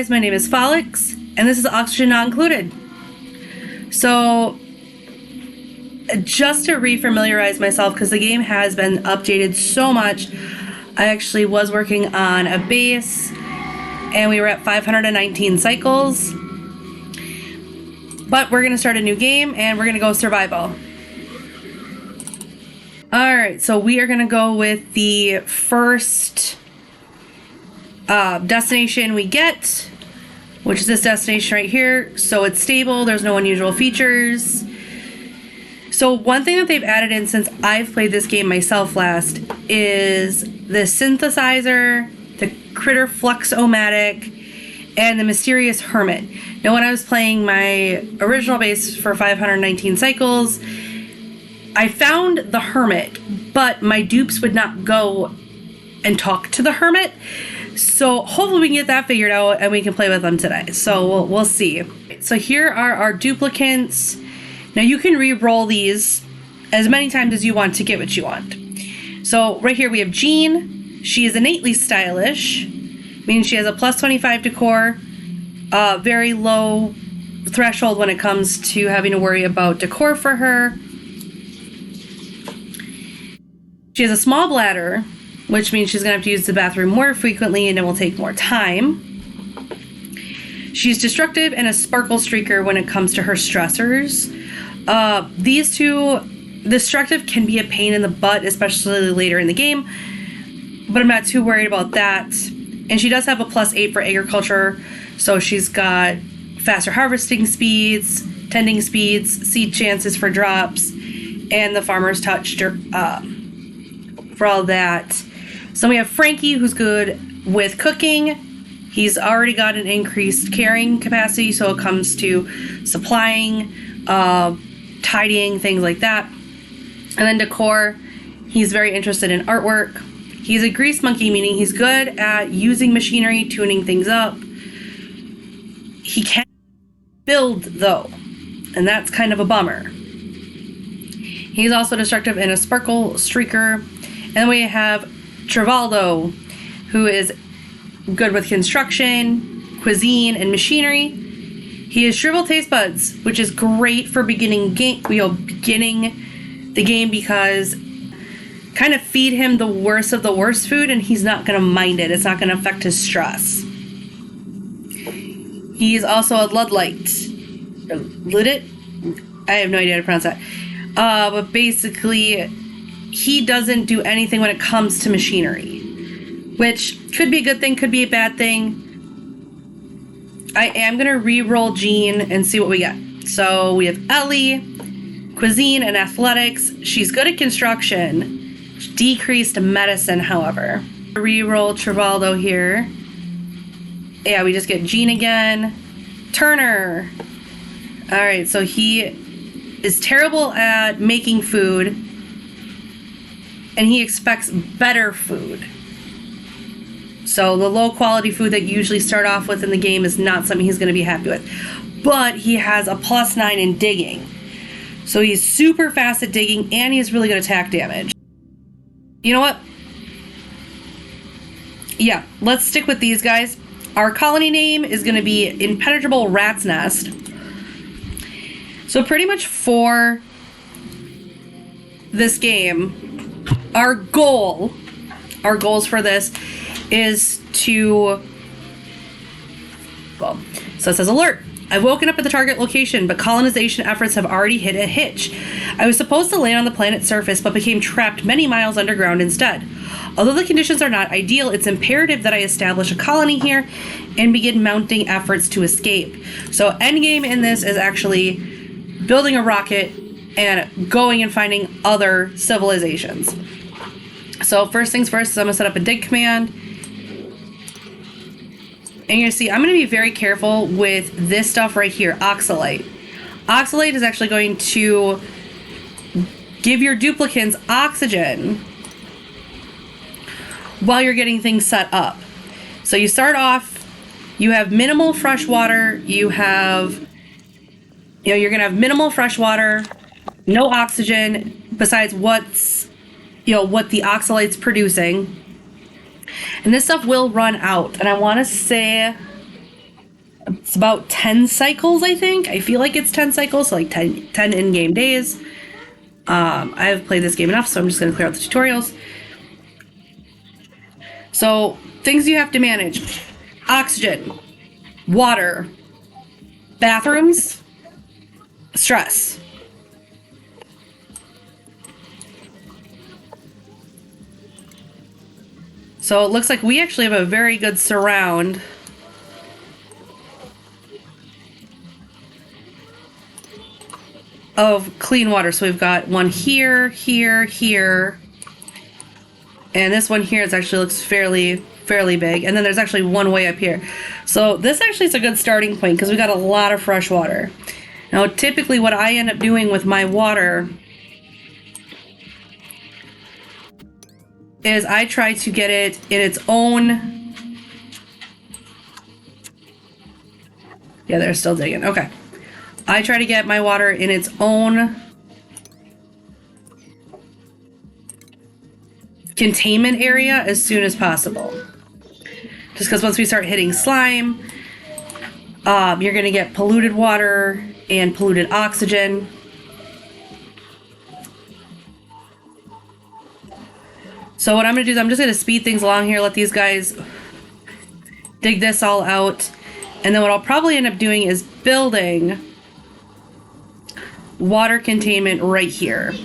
guys, my name is Folix, and this is Oxygen Not Included. So, just to re-familiarize myself, because the game has been updated so much, I actually was working on a base, and we were at 519 cycles. But we're going to start a new game, and we're going to go survival. Alright, so we are going to go with the first destination we get, which is this destination right here. So it's stable, there's no unusual features. So one thing that they've added in since I've played this game myself last is the synthesizer, the critter flux-o-matic, and the mysterious hermit. Now when I was playing my original base for 519 cycles, I found the hermit, but my dupes would not go and talk to the hermit. So hopefully we can get that figured out and we can play with them today. So we'll see. So here are our duplicates. Now you can re-roll these as many times as you want to get what you want. So right here we have Jean. She is innately stylish, meaning she has a plus 25 decor, very low threshold when it comes to having to worry about decor for her. She has a small bladder, which means she's going to have to use the bathroom more frequently and it will take more time. She's destructive and a sparkle streaker when it comes to her stressors. These two, destructive can be a pain in the butt, especially later in the game, but I'm not too worried about that. And she does have a plus 8 for agriculture, so she's got faster harvesting speeds, tending speeds, seed chances for drops, and the farmer's touch for all that. So we have Frankie, who's good with cooking. He's already got an increased carrying capacity, so it comes to supplying, tidying, things like that. And then decor, he's very interested in artwork. He's a grease monkey, meaning he's good at using machinery, tuning things up. He can't build, though, and that's kind of a bummer. He's also destructive and a sparkle streaker. And then we have Trivaldo, who is good with construction, cuisine, and machinery. He has shriveled taste buds, which is great for beginning the game because kind of feed him the worst of the worst food and he's not going to mind it. It's not going to affect his stress. He's also a Luddite. Luddite? I have no idea how to pronounce that. But basically, he doesn't do anything when it comes to machinery, which could be a good thing, could be a bad thing. I am going to re-roll Jean and see what we get. So we have Ellie, cuisine and athletics. She's good at construction. Decreased medicine, however. Re-roll Trivaldo here. Yeah, we just get Jean again. Turner. All right, so he is terrible at making food, and he expects better food. So the low quality food that you usually start off with in the game is not something he's going to be happy with. But he has a plus 9 in digging. So he's super fast at digging, and he has really good attack damage. You know what? Yeah, let's stick with these guys. Our colony name is going to be Impenetrable Rat's Nest. So pretty much for this game, our goals for this is to, well, so it says alert. I've woken up at the target location, but colonization efforts have already hit a hitch. I was supposed to land on the planet's surface, but became trapped many miles underground instead. Although the conditions are not ideal, it's imperative that I establish a colony here and begin mounting efforts to escape. So endgame in this is actually building a rocket and going and finding other civilizations. So first things first is I'm going to set up a dig command. And you're going to see, I'm going to be very careful with this stuff right here, oxalate. Oxalate is actually going to give your duplicants oxygen while you're getting things set up. So you start off, you have minimal fresh water, you're going to have minimal fresh water, no oxygen besides what the oxalate's producing. And this stuff will run out. And I want to say It's about 10 cycles, I think. I feel like it's 10 cycles, so like 10 in-game days. I've played this game enough, so I'm just going to clear out the tutorials. So, things you have to manage. Oxygen, water, bathrooms, stress. So it looks like we actually have a very good surround. Of clean water. So we've got one here, here, here. And this one here actually looks fairly big. And then there's actually one way up here. So this actually is a good starting point because we got a lot of fresh water. Now typically what I end up doing with my water is I try to get it in its own... Yeah, they're still digging. Okay. I try to get my water in its own containment area as soon as possible. Just because once we start hitting slime, you're going to get polluted water and polluted oxygen. So what I'm going to do is I'm just going to speed things along here, let these guys dig this all out. And then what I'll probably end up doing is building water containment right here.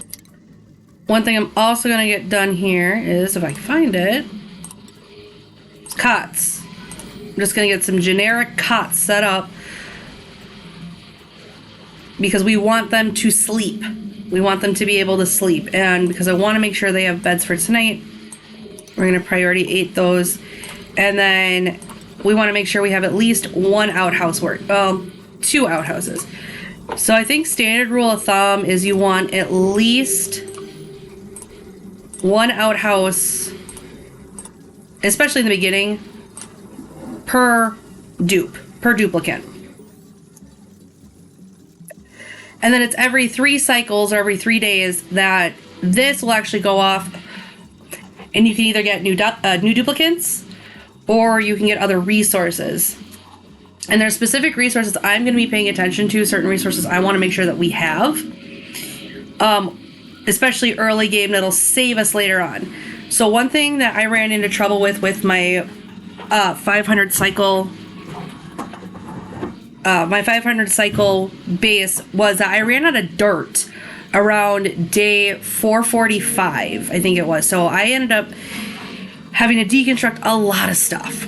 One thing I'm also going to get done here is, if I can find it, it's cots. I'm just going to get some generic cots set up because we want them to sleep. We want them to be able to sleep. And because I want to make sure they have beds for tonight, we're going to priority 8 those. And then we want to make sure we have at least one outhouse well, 2 outhouses. So I think standard rule of thumb is you want at least 1 outhouse, especially in the beginning, per duplicate. And then it's every 3 cycles or every 3 days that this will actually go off, and you can either get new duplicates or you can get other resources. And there's specific resources I'm going to be paying attention to, certain resources I want to make sure that we have, especially early game, that'll save us later on. So one thing that I ran into trouble with my 500 cycle base was that I ran out of dirt around day 445, I think it was. So I ended up having to deconstruct a lot of stuff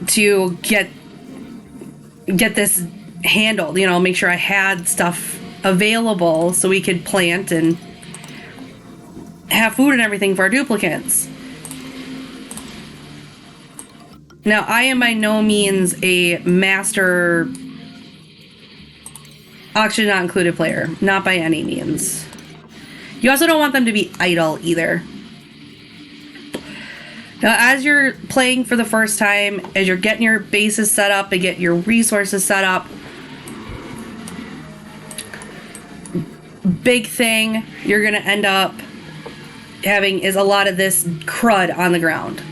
to get this handled, you know, make sure I had stuff available so we could plant and have food and everything for our duplicates. Now, I am by no means a master oxygen not included player, not by any means. You also don't want them to be idle either. Now, as you're playing for the first time, as you're getting your bases set up and get your resources set up, big thing you're going to end up having is a lot of this crud on the ground.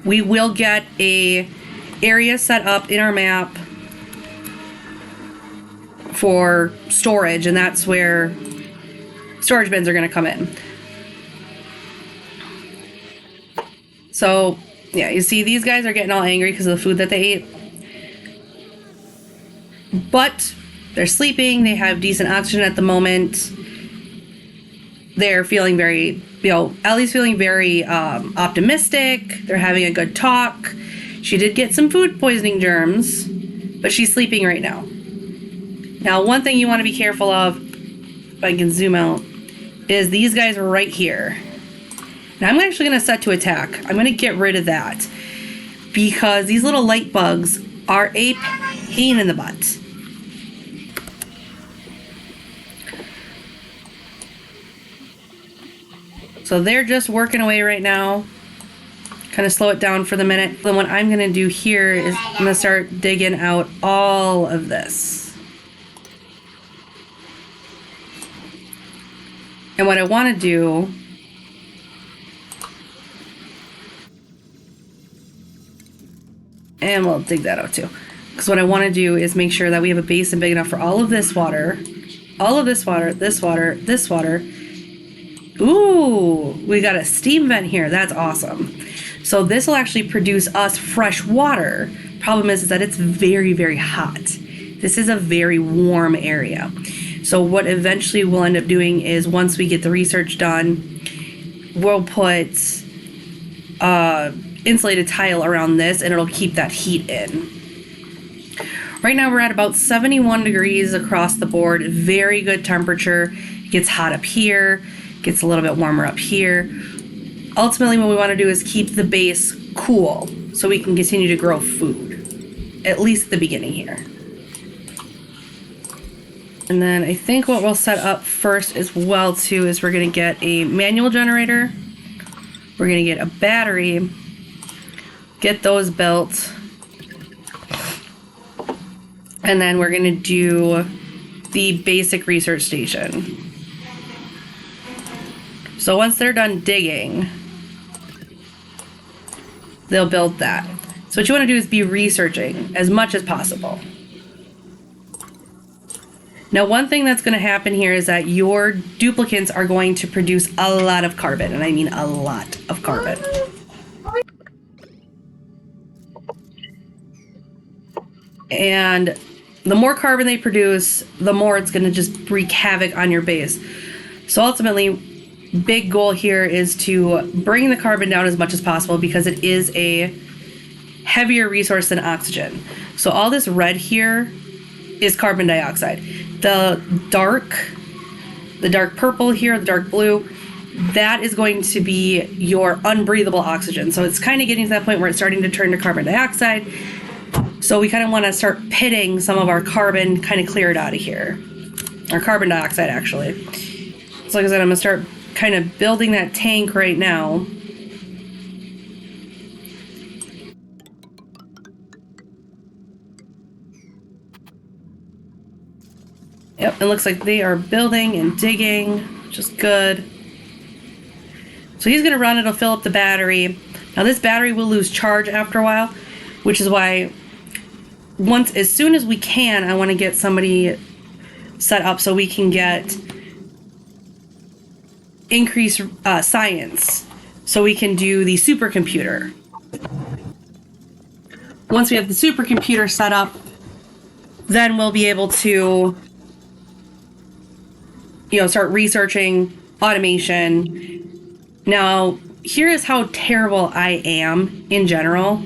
We will get a area set up in our map for storage, and that's where storage bins are going to come in. So, yeah, you see these guys are getting all angry because of the food that they ate. But they're sleeping. They have decent oxygen at the moment. They're feeling very, Ellie's feeling very optimistic. They're having a good talk. She did get some food poisoning germs, but she's sleeping right now. Now, one thing you want to be careful of, if I can zoom out, is these guys right here. Now, I'm actually going to set to attack. I'm going to get rid of that because these little light bugs are a pain in the butt. So they're just working away right now. Kind of slow it down for the minute. Then what I'm going to do here is I'm going to start digging out all of this. And what I want to do and we'll dig that out too. Because what I want to do is make sure that we have a basin big enough for all of this water, all of this water, this water, this water. Ooh, we got a steam vent here. That's awesome. So this will actually produce us fresh water. Problem is that it's very, very hot. This is a very warm area. So what eventually we'll end up doing is once we get the research done, we'll put insulated tile around this and it'll keep that heat in. Right now we're at about 71 degrees across the board. Very good temperature. It gets hot up here, gets a little bit warmer up here. Ultimately what we want to do is keep the base cool so we can continue to grow food, at least at the beginning here. And then I think what we'll set up first as well too is we're going to get a manual generator. We're going to get a battery, get those built. And then we're going to do the basic research station. So once they're done digging, they'll build that. So what you want to do is be researching as much as possible. Now, one thing that's going to happen here is that your duplicants are going to produce a lot of carbon, and I mean a lot of carbon. And the more carbon they produce, the more it's going to just wreak havoc on your base. So ultimately, big goal here is to bring the carbon down as much as possible because it is a heavier resource than oxygen. So all this red here is carbon dioxide. The dark purple here, the dark blue, that is going to be your unbreathable oxygen. So it's kind of getting to that point where it's starting to turn to carbon dioxide. So we kind of want to start pitting some of our carbon, kind of clear it out of here. Or carbon dioxide, actually. So like I said, I'm going to start kind of building that tank right now. Yep, it looks like they are building and digging, which is good. So he's going to run, it'll fill up the battery. Now this battery will lose charge after a while, which is why as soon as we can, I want to get somebody set up so we can get increased science, so we can do the supercomputer. Once we have the supercomputer set up, then we'll be able to start researching automation. Now, here is how terrible I am in general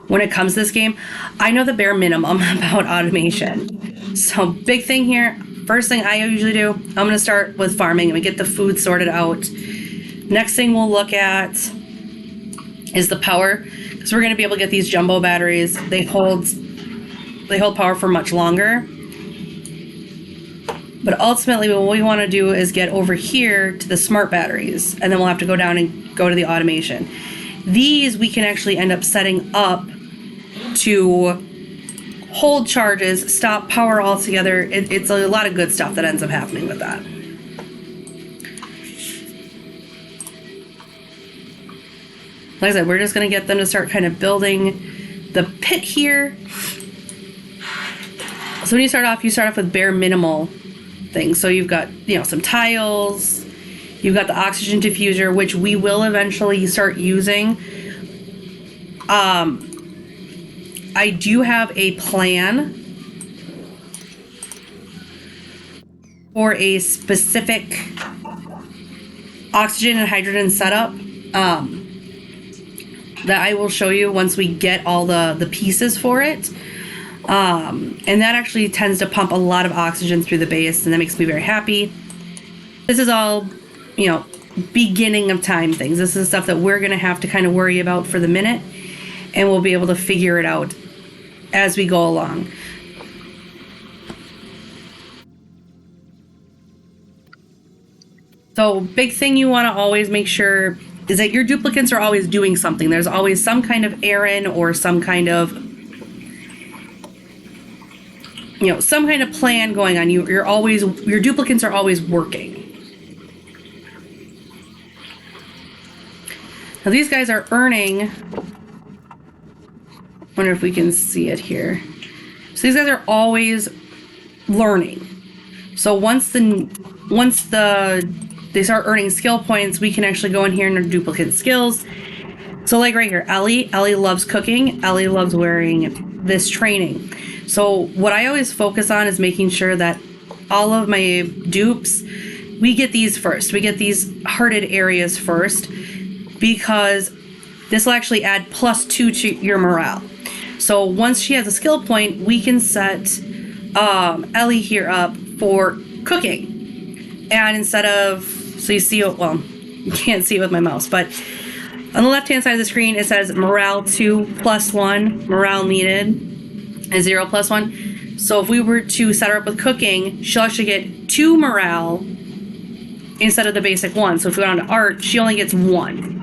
when it comes to this game. I know the bare minimum about automation. So big thing here, first thing I usually do, I'm going to start with farming and get the food sorted out. Next thing we'll look at is the power, because we're going to be able to get these jumbo batteries. They hold power for much longer. But ultimately what we want to do is get over here to the smart batteries, and then we'll have to go down and go to the automation. These we can actually end up setting up to hold charges, stop power altogether. It's a lot of good stuff that ends up happening with that. Like I said, we're just going to get them to start kind of building the pit here. So when you start off with bare minimal things. So you've got, some tiles, you've got the oxygen diffuser, which we will eventually start using. I do have a plan for a specific oxygen and hydrogen setup that I will show you once we get all the pieces for it. And that actually tends to pump a lot of oxygen through the base, and that makes me very happy. This is all, beginning of time things. This is stuff that we're going to have to kind of worry about for the minute, and we'll be able to figure it out as we go along. So big thing you want to always make sure is that your duplicants are always doing something. There's always some kind of errand or some kind of some kind of plan going on. Your duplicants are always working. Now these guys are earning Wonder if we can see it here. So these guys are always learning. So once they start earning skill points, we can actually go in here and duplicate skills. So like right here, Ellie loves cooking. Ellie loves wearing this training. So what I always focus on is making sure that all of my dupes, we get these first. We get these hearted areas first, because this will actually add +2 to your morale. So once she has a skill point, we can set Ellie here up for cooking. And instead of, so you see it, well, you can't see it with my mouse, but on the left hand side of the screen, it says morale 2 +1, morale needed, and 0 +1. So if we were to set her up with cooking, she'll actually get 2 morale instead of the basic 1. So if we go down to art, she only gets 1.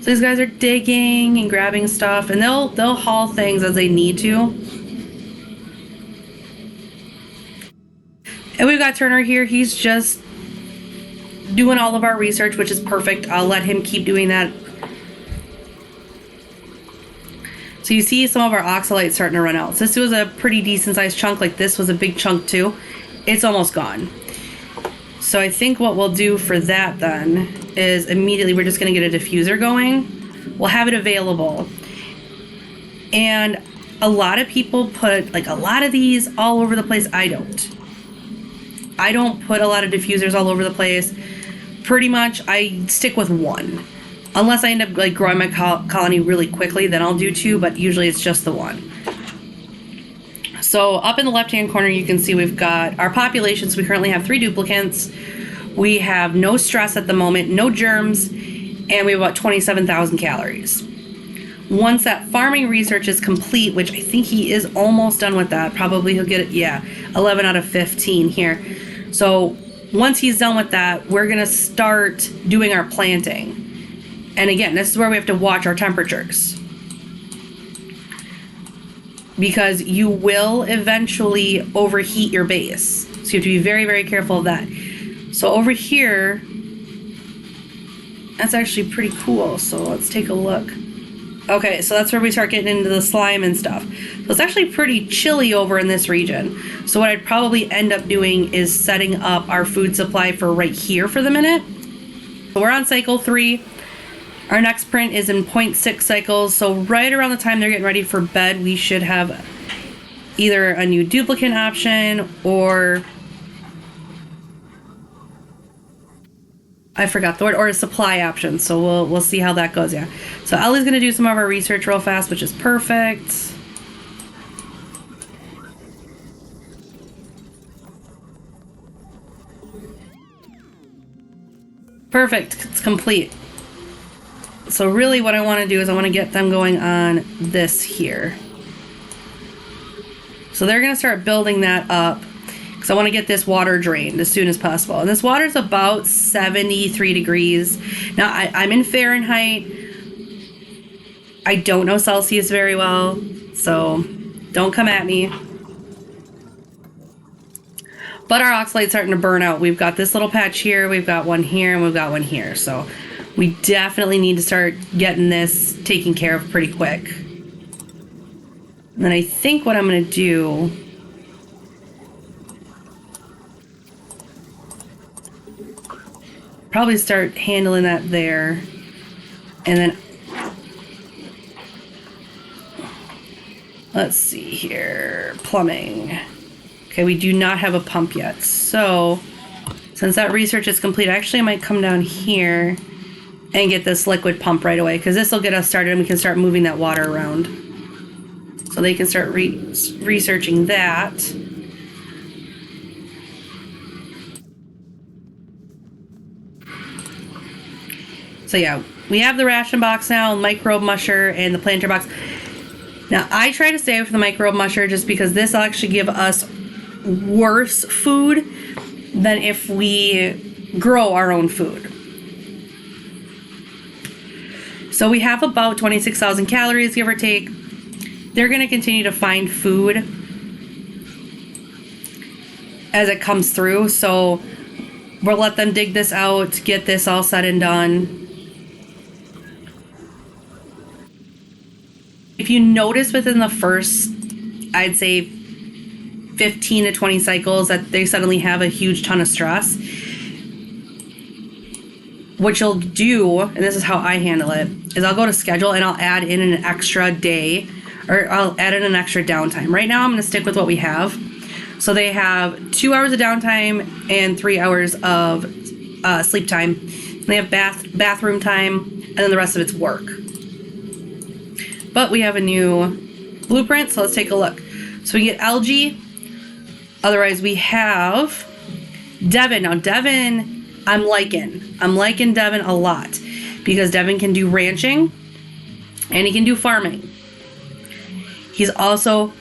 So these guys are digging and grabbing stuff, and they'll haul things as they need to. And we've got Turner here. He's just doing all of our research, which is perfect. I'll let him keep doing that. So you see some of our oxalite starting to run out. So this was a pretty decent sized chunk. Like this was a big chunk too. It's almost gone. So I think what we'll do for that then is immediately we're just going to get a diffuser going. We'll have it available. And a lot of people put like a lot of these all over the place. I don't put a lot of diffusers all over the place. Pretty much I stick with 1. Unless I end up like growing my colony really quickly, then I'll do 2, but usually it's just the 1. So up in the left-hand corner, you can see we've got our populations. We currently have 3 duplicants. We have no stress at the moment, no germs, and we have about 27,000 calories. Once that farming research is complete, which I think he is almost done with that, probably he'll get it, yeah, 11 out of 15 here. So once he's done with that, we're gonna start doing our planting. And again, this is where we have to watch our temperatures, because you will eventually overheat your base. So you have to be very, very careful of that. So over here, that's actually pretty cool. So let's take a look. Okay, so that's where we start getting into the slime and stuff. So it's actually pretty chilly over in this region. So what I'd probably end up doing is setting up our food supply for right here for the minute. So we're on cycle 3. Our next print is in 0.6 cycles. So right around the time they're getting ready for bed, we should have either a new duplicate option or I forgot the word, or a supply option. So we'll see how that goes. Yeah. So Ellie's gonna do some of our research real fast, which is perfect. Perfect. It's complete. So really what I want to do is I want to get them going on this here. So they're going to start building that up because I want to get this water drained as soon as possible. And this water is about 73 degrees. Now I'm in Fahrenheit. I don't know Celsius very well, so don't come at me. But our oxalate's starting to burn out. We've got this little patch here, we've got one here, and we've got one here. So we definitely need to start getting this taken care of pretty quick. And then I think what I'm going to do probably start handling that there. And then let's see here, plumbing. Okay, we do not have a pump yet. So since that research is complete, actually I might come down here and get this liquid pump right away, because this will get us started and we can start moving that water around. So they can start researching that. So yeah, we have the ration box now, microbe musher, and the planter box. Now I try to stay away from the microbe musher just because this will actually give us worse food than if we grow our own food. So we have about 26,000 calories, give or take. They're going to continue to find food as it comes through. So we'll let them dig this out, get this all said and done. If you notice within the first, I'd say 15 to 20 cycles that they suddenly have a huge ton of stress, what you'll do, and this is how I handle it, is I'll go to schedule and I'll add in an extra day, or I'll add in an extra downtime. Right now I'm going to stick with what we have. So they have 2 hours of downtime and 3 hours of sleep time. And they have bathroom time, and then the rest of it's work. But we have a new blueprint, so let's take a look. So we get algae. Otherwise we have Devin. Now Devin, I'm liking Devin a lot because Devin can do ranching and he can do farming. He's also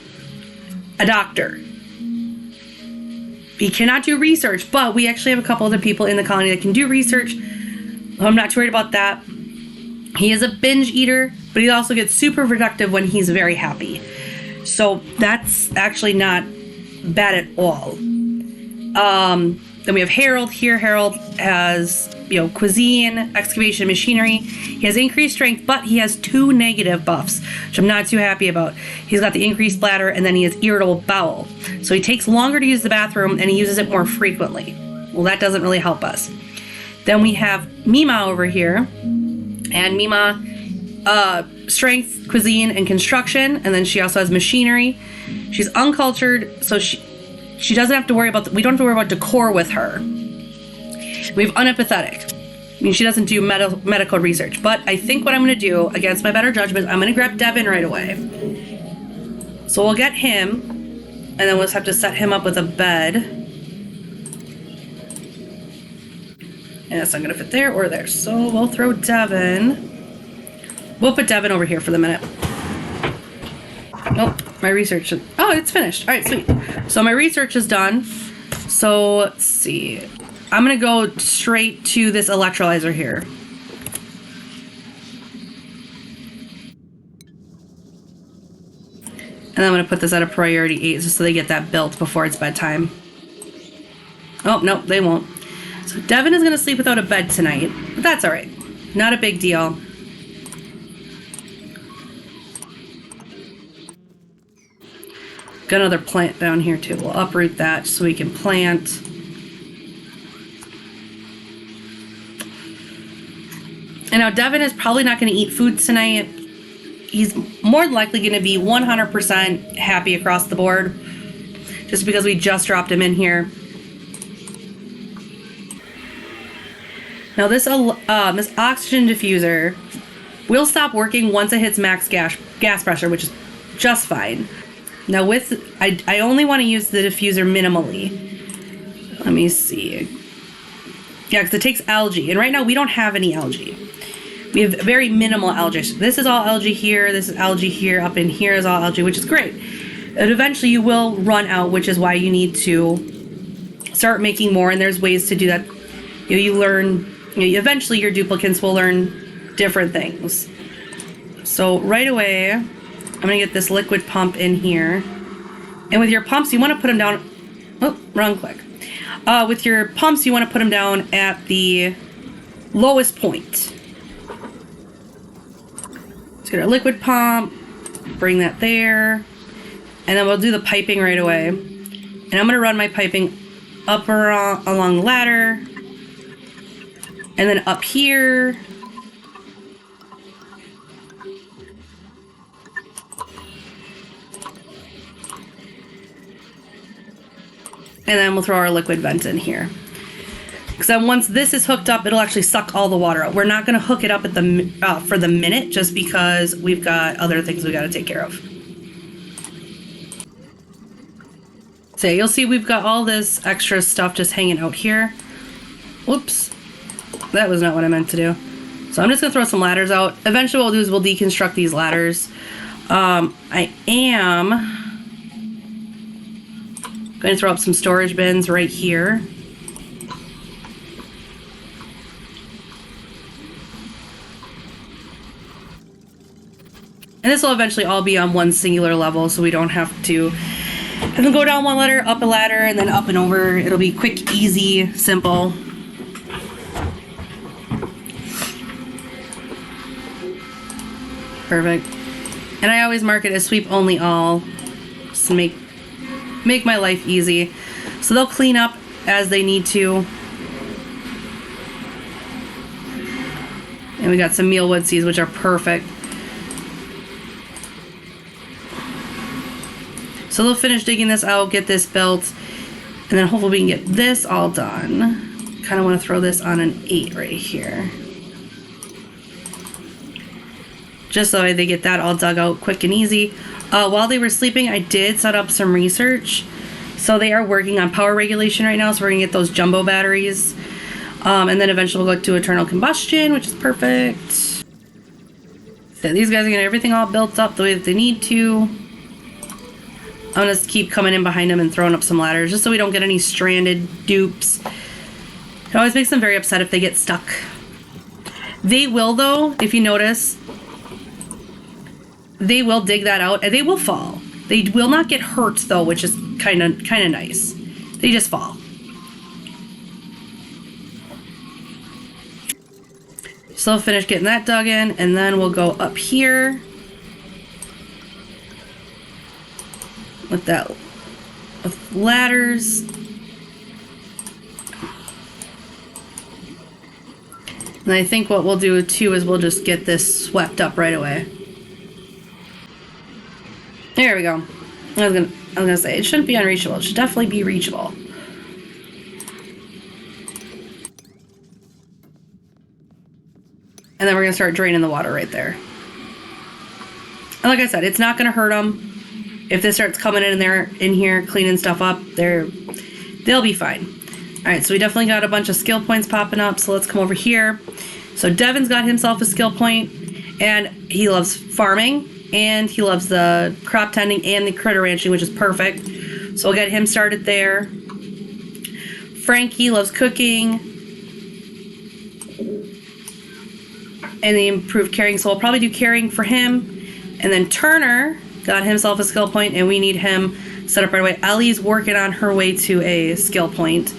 a doctor. He cannot do research, but we actually have a couple other people in the colony that can do research. I'm not too worried about that. He is a binge eater, but he also gets super productive when he's very happy. So that's actually not bad at all. Then we have Harold here. Harold has, cuisine, excavation, machinery. He has increased strength, but he has 2 negative buffs, which I'm not too happy about. He's got the increased bladder, and then he has irritable bowel. So he takes longer to use the bathroom, and he uses it more frequently. Well, that doesn't really help us. Then we have Mima over here. And Mima, strength, cuisine, and construction. And then she also has machinery. She's uncultured, so she doesn't have to worry about, we don't have to worry about decor with her. We have unempathetic. I mean, she doesn't do medical research. But I think what I'm going to do, against my better judgment, I'm going to grab Devin right away. So we'll get him, and then we'll just have to set him up with a bed. And it's not going to fit there or there. So we'll throw Devin. We'll put Devin over here for the minute. Oh, my research. Oh, it's finished. All right, sweet. So my research is done. So let's see. I'm going to go straight to this electrolyzer here. And I'm going to put this at a priority 8 just so they get that built before it's bedtime. Oh, no, they won't. So Devin is going to sleep without a bed tonight. But that's all right. Not a big deal. Got another plant down here too. We'll uproot that so we can plant. And now Devin is probably not going to eat food tonight. He's more than likely going to be 100% happy across the board. Just because we just dropped him in here. Now this oxygen diffuser will stop working once it hits max gas pressure, which is just fine. Now I only want to use the diffuser minimally. Let me see. Yeah, because it takes algae. And right now we don't have any algae. We have very minimal algae. This is all algae here. This is algae here. Up in here is all algae, which is great. And eventually you will run out, which is why you need to start making more. And there's ways to do that. You learn, eventually your duplicates will learn different things. So right away, I'm going to get this liquid pump in here. And with your pumps, you want to put them down. Oh, wrong click. With your pumps, you want to put them down at the lowest point. Let's get our liquid pump, bring that there, and then we'll do the piping right away. And I'm going to run my piping up along the ladder, and then up here. And then we'll throw our liquid vent in here. Because then once this is hooked up, it'll actually suck all the water out. We're not going to hook it up at the for the minute just because we've got other things we got to take care of. So you'll see we've got all this extra stuff just hanging out here. Whoops. That was not what I meant to do. So I'm just going to throw some ladders out. Eventually what we'll do is we'll deconstruct these ladders. I am going to throw up some storage bins right here. And this will eventually all be on one singular level, so we don't have to go down one ladder, up a ladder, and then up and over. It'll be quick, easy, simple. Perfect. And I always mark it as sweep only all, just to make my life easy. So they'll clean up as they need to. And we got some mealwood seeds, which are perfect. So they'll finish digging this out, get this built, and then hopefully we can get this all done. Kind of want to throw this on an 8 right here. Just so they get that all dug out quick and easy. While they were sleeping, I did set up some research. So they are working on power regulation right now, so we're going to get those jumbo batteries. And then eventually we'll go to eternal combustion, which is perfect. So these guys are getting everything all built up the way that they need to. I'm going to keep coming in behind them and throwing up some ladders, just so we don't get any stranded dupes. It always makes them very upset if they get stuck. They will, though, if you notice, they will dig that out and they will fall. They will not get hurt, though, which is kind of nice. They just fall. So I'll finish getting that dug in, and then we'll go up here with ladders. And I think what we'll do too is we'll just get this swept up right away. There we go. I was gonna say it shouldn't be unreachable. It should definitely be reachable. And then we're gonna start draining the water right there. And like I said, it's not gonna hurt them. If this starts coming in here, cleaning stuff up, they'll be fine. All right, so we definitely got a bunch of skill points popping up. So let's come over here. So Devin's got himself a skill point, and he loves farming, and he loves the crop tending and the critter ranching, which is perfect. So we'll get him started there. Frankie loves cooking and the improved caring, so we'll probably do caring for him. And then Turner got himself a skill point, and we need him set up right away. Ellie's working on her way to a skill point.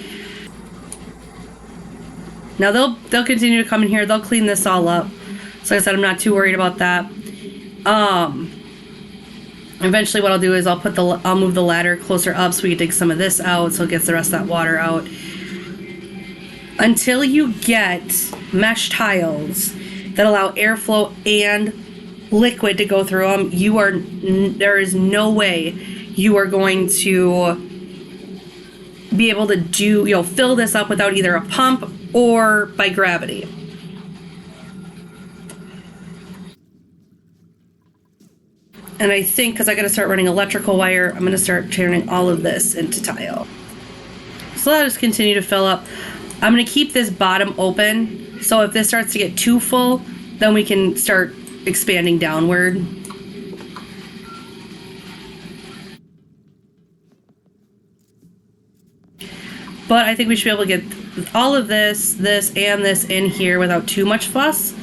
Now they'll continue to come in here. They'll clean this all up. So like I said, I'm not too worried about that. Eventually what I'll do is I'll move the ladder closer up so we can dig some of this out, so it gets the rest of that water out. Until you get mesh tiles that allow airflow and liquid to go through them, there is no way you are going to be able to fill this up without either a pump or by gravity. And I think because I got to start running electrical wire, I'm going to start turning all of this into tile. So that'll just continue to fill up. I'm going to keep this bottom open, so if this starts to get too full, then we can start expanding downward. But I think we should be able to get all of this, and this in here without too much fuss,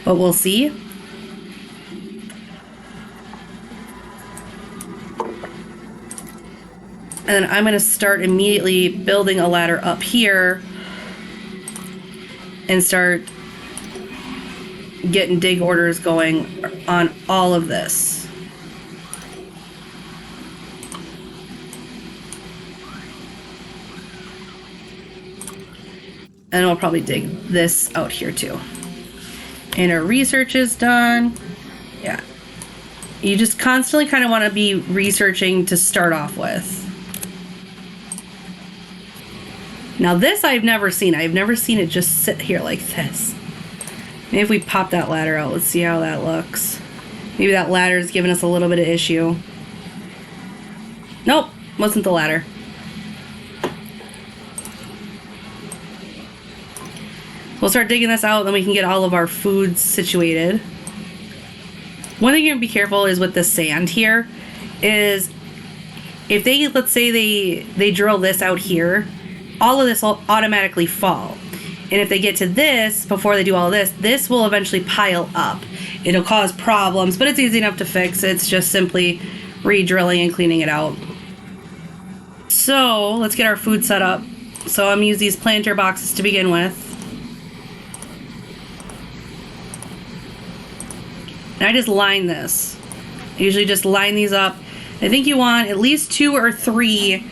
but we'll see. And then I'm going to start immediately building a ladder up here and start getting dig orders going on all of this. And we'll probably dig this out here too. And our research is done. Yeah. You just constantly kind of want to be researching to start off with. Now this I've never seen. I've never seen it just sit here like this. Maybe if we pop that ladder out, let's see how that looks. Maybe that ladder is giving us a little bit of issue. Nope, wasn't the ladder. We'll start digging this out, then we can get all of our foods situated. One thing you have to be careful is with the sand here, is if they, let's say they drill this out here, all of this will automatically fall. And if they get to this, before they do all of this, this will eventually pile up. It'll cause problems, but it's easy enough to fix. It's just simply re-drilling and cleaning it out. So let's get our food set up. So I'm gonna use these planter boxes to begin with. And I just line this. usually just line these up. I think you want at least 2 or 3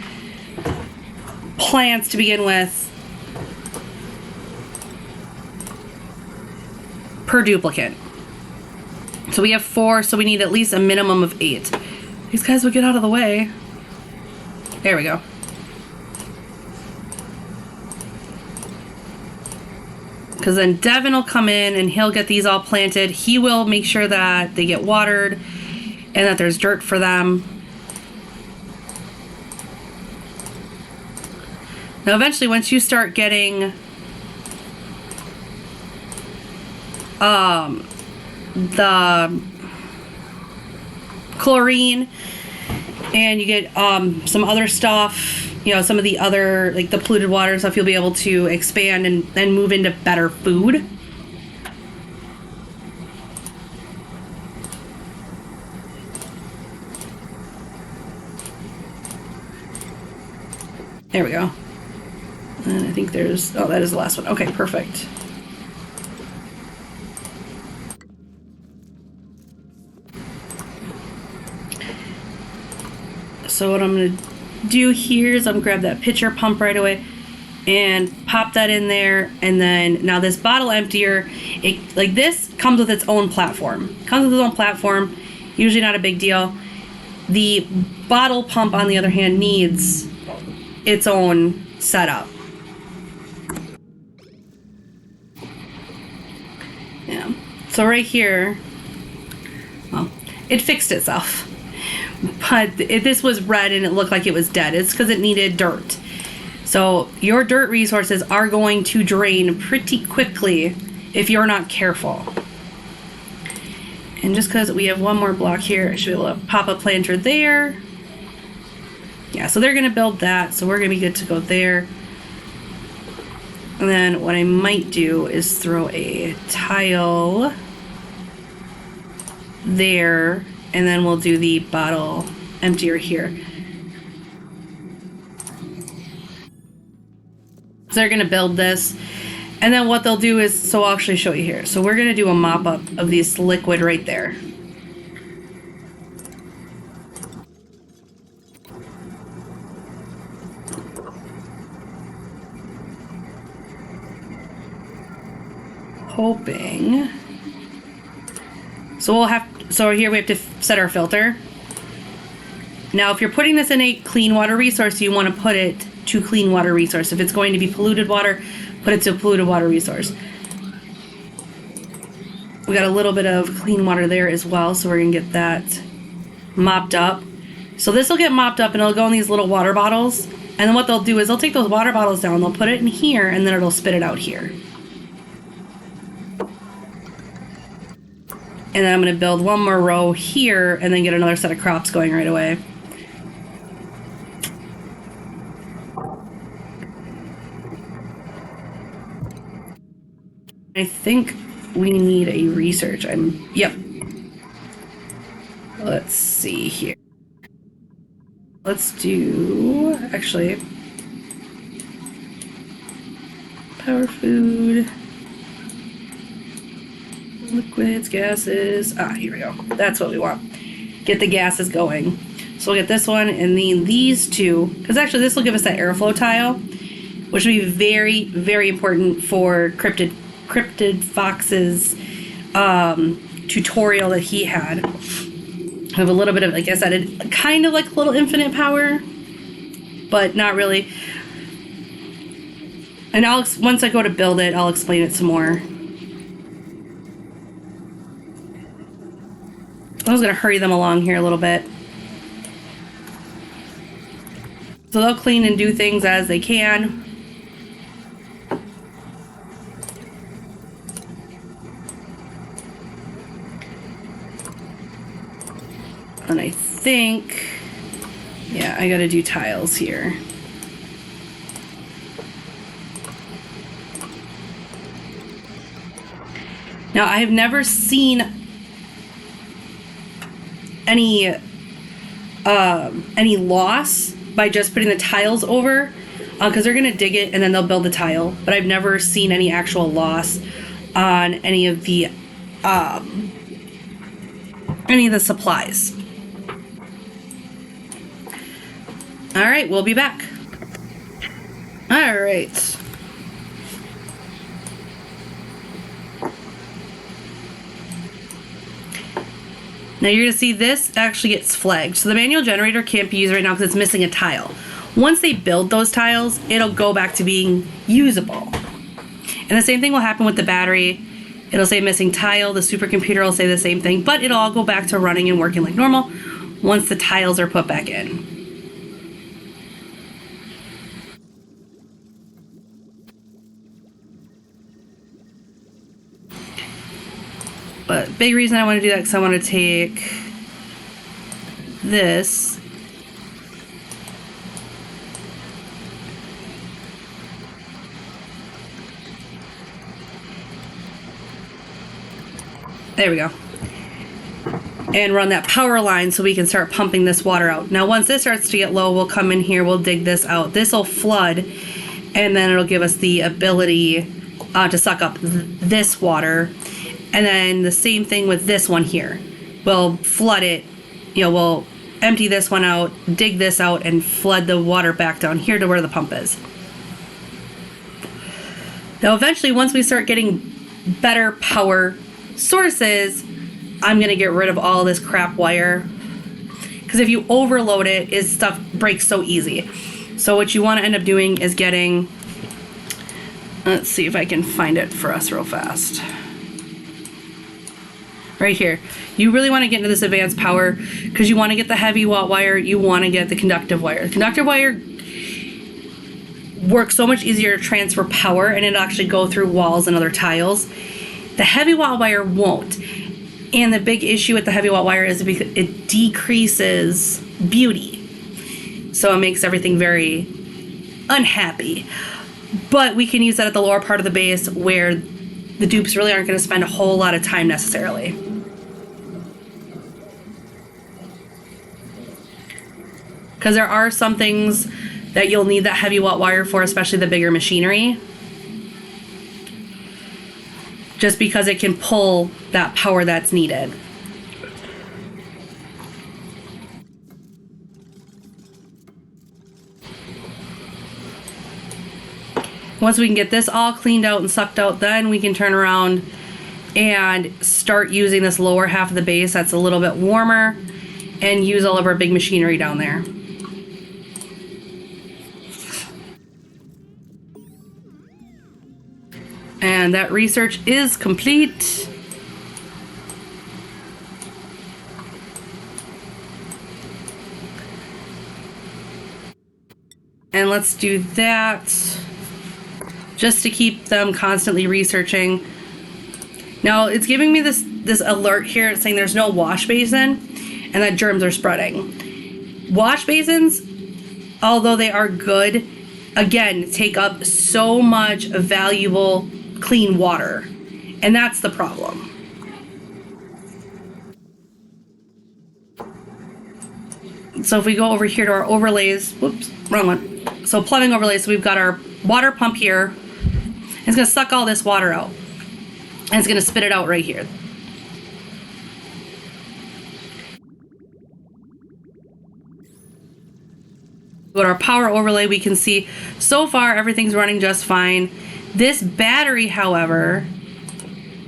plants to begin with per duplicate. So we have 4, so we need at least a minimum of 8. These guys will get out of the way. There we go. Because then Devin will come in and he'll get these all planted. He will make sure that they get watered and that there's dirt for them. Now eventually, once you start getting the chlorine and you get some other stuff, you know, some of the other, like the polluted water and stuff, you'll be able to expand and then move into better food. There we go. And I think there's, oh, that is the last one. Okay, perfect. So what I'm going to do here is I'm going to grab that pitcher pump right away and pop that in there. And then now this bottle emptier, it, like this comes with its own platform. Usually not a big deal. The bottle pump, on the other hand, needs its own setup. Yeah. So right here, well, it fixed itself. But if this was red and it looked like it was dead, it's because it needed dirt. So your dirt resources are going to drain pretty quickly if you're not careful. And just because we have one more block here, I should be able to pop a planter there. Yeah, so they're going to build that, so we're going to be good to go there. And then what I might do is throw a tile there, and then we'll do the bottle emptier here. So they're going to build this. And then what they'll do is, so I'll actually show you here. So we're going to do a mop up of this liquid right there. Hoping. So we'll have, so here we have to set our filter. Now, if you're putting this in a clean water resource, you want to put it to clean water resource. If it's going to be polluted water, put it to a polluted water resource. We got a little bit of clean water there as well, so we're going to get that mopped up. So this will get mopped up and it'll go in these little water bottles. And then what they'll do is they'll take those water bottles down, they'll put it in here, and then it'll spit it out here. And then I'm going to build one more row here and then get another set of crops going right away. I think we need a research. Yep. Let's see here. Let's do, actually, power food. Liquids, gases. Ah, here we go. That's what we want. Get the gases going. So we'll get this one and then these two, because actually this will give us that airflow tile, which will be very, very important for Cryptid Fox's tutorial that he had. I have a little bit of, like I said, kind of like a little infinite power, but not really. And once I go to build it, I'll explain it some more. I was going to hurry them along here a little bit. So they'll clean and do things as they can. And I think, yeah, I got to do tiles here. Now, I have never seen any loss by just putting the tiles over, because they're gonna dig it and then they'll build the tile, but I've never seen any actual loss on any of the supplies. All right, we'll be back. All right. Now you're going to see this actually gets flagged. So the manual generator can't be used right now because it's missing a tile. Once they build those tiles, it'll go back to being usable. And the same thing will happen with the battery. It'll say missing tile. The supercomputer will say the same thing, but it'll all go back to running and working like normal once the tiles are put back in. But big reason I want to do that because I want to take this there we go, and run that power line so we can start pumping this water out. Now once this starts to get low, we'll come in here, we'll dig this out. This will flood, and then it'll give us the ability to suck up this water. And then the same thing with this one here. We'll flood it, we'll empty this one out, dig this out, and flood the water back down here to where the pump is. Now eventually, once we start getting better power sources, I'm going to get rid of all this crap wire. Because if you overload it, stuff breaks so easy. So what you want to end up doing is getting, let's see if I can find it for us real fast. Right here. You really want to get into this advanced power because you want to get the heavy watt wire, you want to get the conductive wire. The conductive wire works so much easier to transfer power, and it'll actually go through walls and other tiles. The heavy watt wire won't. And the big issue with the heavy watt wire is because it decreases beauty. So it makes everything very unhappy. But we can use that at the lower part of the base where the dupes really aren't going to spend a whole lot of time necessarily. Because there are some things that you'll need that heavy watt wire for, especially the bigger machinery. Just because it can pull that power that's needed. Once we can get this all cleaned out and sucked out, then we can turn around and start using this lower half of the base that's a little bit warmer and use all of our big machinery down there. And that research is complete. And let's do that just to keep them constantly researching. Now it's giving me this alert here saying there's no wash basin and that germs are spreading. Wash basins, although they are good, again, take up so much valuable clean water, and that's the problem. So if we go over here to our overlays, whoops, wrong one. So plumbing overlays, so we've got our water pump here. It's going to suck all this water out, and it's going to spit it out right here. Go to our power overlay, we can see so far everything's running just fine. This battery, however,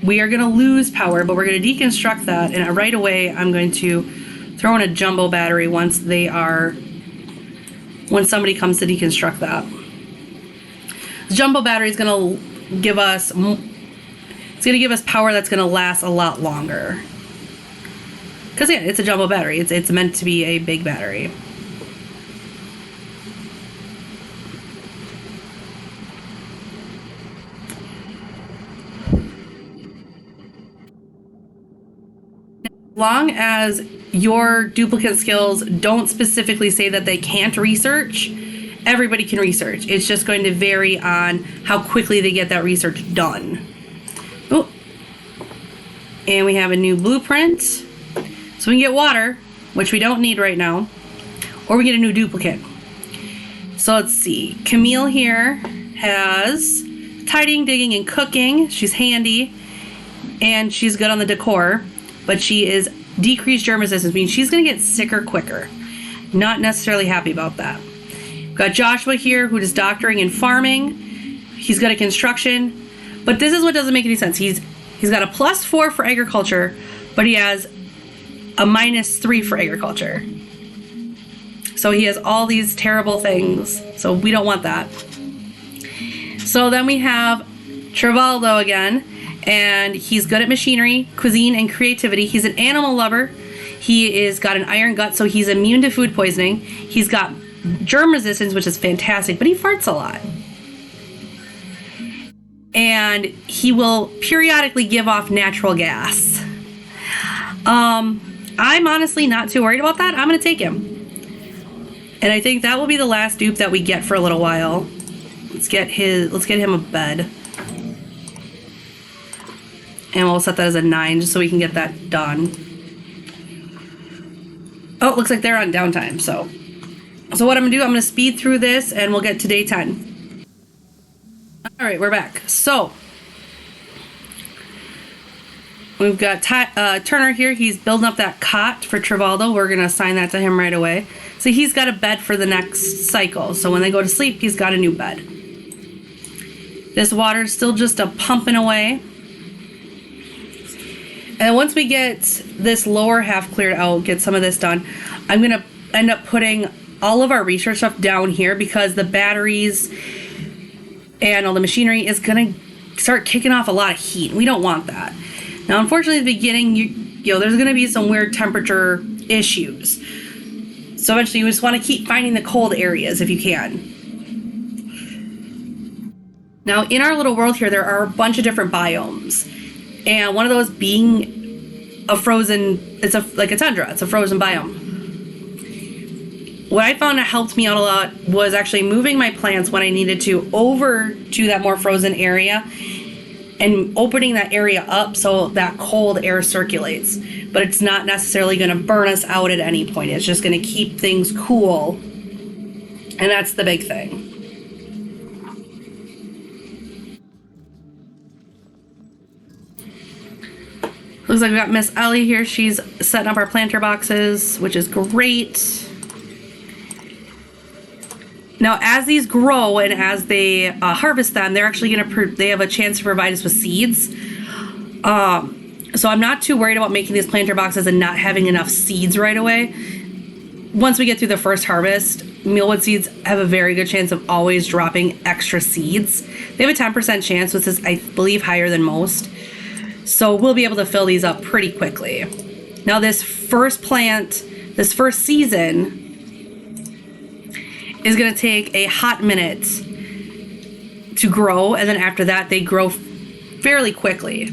we are going to lose power, but we're going to deconstruct that, and right away I'm going to throw in a jumbo battery when somebody comes to deconstruct that. The jumbo battery is going to give us power that's going to last a lot longer. Because yeah, it's a jumbo battery. It's meant to be a big battery. As long as your duplicate skills don't specifically say that they can't research, everybody can research. It's just going to vary on how quickly they get that research done. Oh, and we have a new blueprint. So we can get water, which we don't need right now, or we get a new duplicate. So let's see. Camille here has tidying, digging, and cooking. She's handy, and she's good on the decor, but she is decreased germ resistance, means she's going to get sicker quicker. Not necessarily happy about that. We've got Joshua here, who does doctoring and farming. He's good at construction. But this is what doesn't make any sense. He's got a +4 for agriculture, but he has a -3 for agriculture. So he has all these terrible things. So we don't want that. So then we have Trivaldo again, and he's good at machinery, cuisine, and creativity. He's an animal lover. He is got an iron gut, so he's immune to food poisoning. He's got germ resistance, which is fantastic, but he farts a lot. And he will periodically give off natural gas. I'm honestly not too worried about that. I'm going to take him. And I think that will be the last dupe that we get for a little while. Let's get him a bed. And we'll set that as a 9 just so we can get that done. Oh, it looks like they're on downtime, so what I'm going to do, I'm going to speed through this and we'll get to day 10. All right, we're back. So we've got Turner here. He's building up that cot for Trivaldo. We're going to assign that to him right away. So he's got a bed for the next cycle. So when they go to sleep, he's got a new bed. This water's still just a pumping away. And once we get this lower half cleared out, get some of this done, I'm going to end up putting all of our research stuff down here because the batteries and all the machinery is going to start kicking off a lot of heat. We don't want that. Now, unfortunately, at the beginning, you know, there's going to be some weird temperature issues. So eventually, you just want to keep finding the cold areas if you can. Now, in our little world here, there are a bunch of different biomes. And one of those being a frozen, like a tundra. It's a frozen biome. What I found that helped me out a lot was actually moving my plants when I needed to over to that more frozen area and opening that area up so that cold air circulates. But it's not necessarily going to burn us out at any point. It's just going to keep things cool. And that's the big thing. Looks like we got Miss Ellie here. She's setting up our planter boxes, which is great. Now, as these grow and as they harvest them, they're actually they have a chance to provide us with seeds. So I'm not too worried about making these planter boxes and not having enough seeds right away. Once we get through the first harvest, mealwood seeds have a very good chance of always dropping extra seeds. They have a 10% chance, which is, I believe, higher than most. So we'll be able to fill these up pretty quickly. Now, this first plant, this first season, is going to take a hot minute to grow, and then after that, they grow fairly quickly.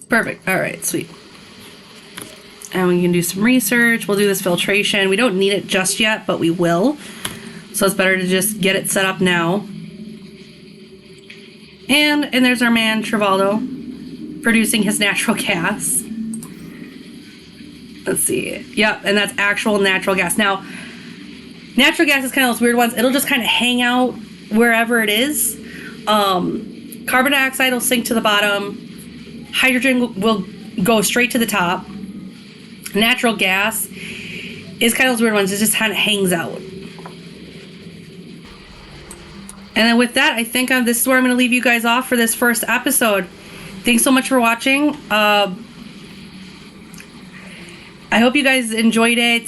Perfect. All right, sweet. And we can do some research. We'll do this filtration. We don't need it just yet, but we will. So it's better to just get it set up now. And there's our man, Trivaldo, producing his natural gas. Let's see. Yep, and that's actual natural gas. Now, natural gas is kind of those weird ones. It'll just kind of hang out wherever it is. Carbon dioxide will sink to the bottom. Hydrogen will go straight to the top. Natural gas is kind of those weird ones. It just kind of hangs out. And then with that, I think this is where I'm going to leave you guys off for this first episode. Thanks so much for watching. I hope you guys enjoyed it.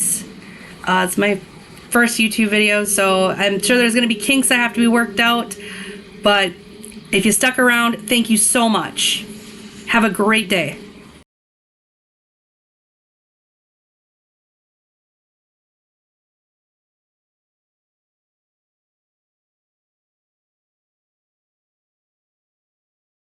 It's my first YouTube video, so I'm sure there's going to be kinks that have to be worked out. But if you stuck around, thank you so much. Have a great day.